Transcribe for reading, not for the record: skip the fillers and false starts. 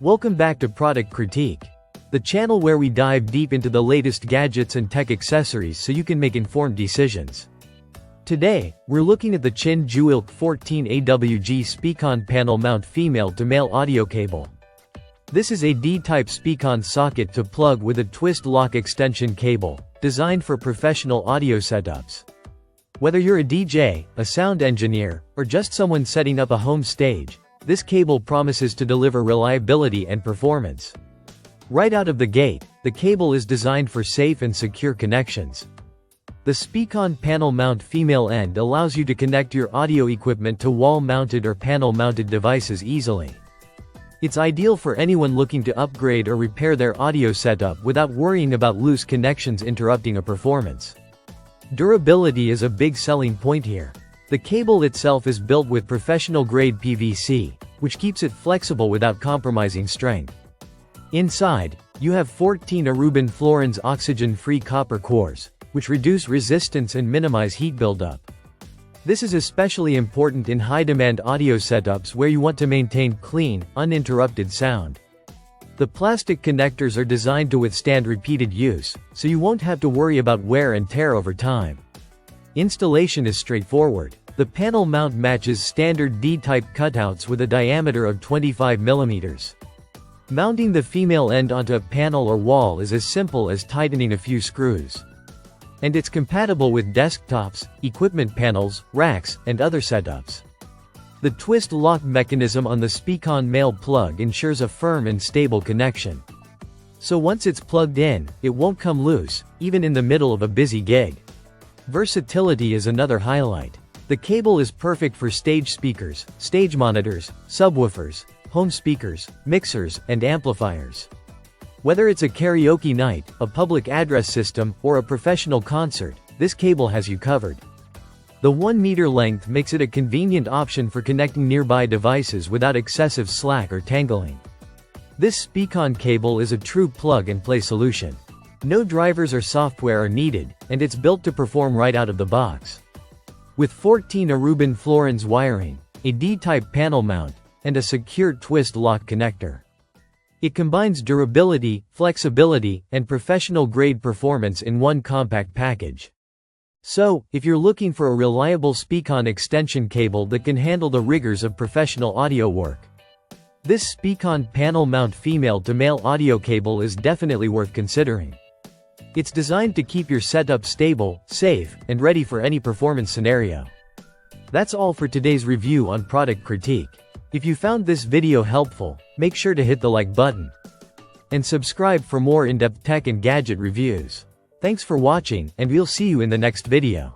Welcome back to Product Critique, the channel where we dive deep into the latest gadgets and tech accessories so you can make informed decisions. Today, we're looking at the QINJOOELC 14AWG Speakon panel mount female-to-male audio cable. This is a D-type Speakon socket to plug with a twist lock extension cable, designed for professional audio setups. Whether you're a DJ, a sound engineer, or just someone setting up a home stage, this cable promises to deliver reliability and performance. Right out of the gate, the cable is designed for safe and secure connections. The Speakon panel mount female end allows you to connect your audio equipment to wall-mounted or panel-mounted devices easily. It's ideal for anyone looking to upgrade or repair their audio setup without worrying about loose connections interrupting a performance. Durability is a big selling point here. The cable itself is built with professional-grade PVC, which keeps it flexible without compromising strength. Inside, you have 14 Aruban fluorines oxygen-free copper cores, which reduce resistance and minimize heat buildup. This is especially important in high-demand audio setups where you want to maintain clean, uninterrupted sound. The plastic connectors are designed to withstand repeated use, so you won't have to worry about wear and tear over time. Installation is straightforward. The panel mount matches standard D-type cutouts with a diameter of 25 mm. Mounting the female end onto a panel or wall is as simple as tightening a few screws. And it's compatible with desktops, equipment panels, racks, and other setups. The twist lock mechanism on the Speakon male plug ensures a firm and stable connection. So once it's plugged in, it won't come loose, even in the middle of a busy gig. Versatility is another highlight. The cable is perfect for stage speakers, stage monitors, subwoofers, home speakers, mixers, and amplifiers. Whether it's a karaoke night, a public address system, or a professional concert, this cable has you covered. The 1 meter length makes it a convenient option for connecting nearby devices without excessive slack or tangling. This Speakon cable is a true plug-and-play solution. No drivers or software are needed, and it's built to perform right out of the box. With 14 Aruban fluorines wiring, a D-type panel mount, and a secure twist lock connector. It combines durability, flexibility, and professional-grade performance in one compact package. So, if you're looking for a reliable Speakon extension cable that can handle the rigors of professional audio work, this Speakon panel mount female-to-male audio cable is definitely worth considering. It's designed to keep your setup stable, safe, and ready for any performance scenario. That's all for today's review on Product Critique. If you found this video helpful, make sure to hit the like button. And subscribe for more in-depth tech and gadget reviews. Thanks for watching, and we'll see you in the next video.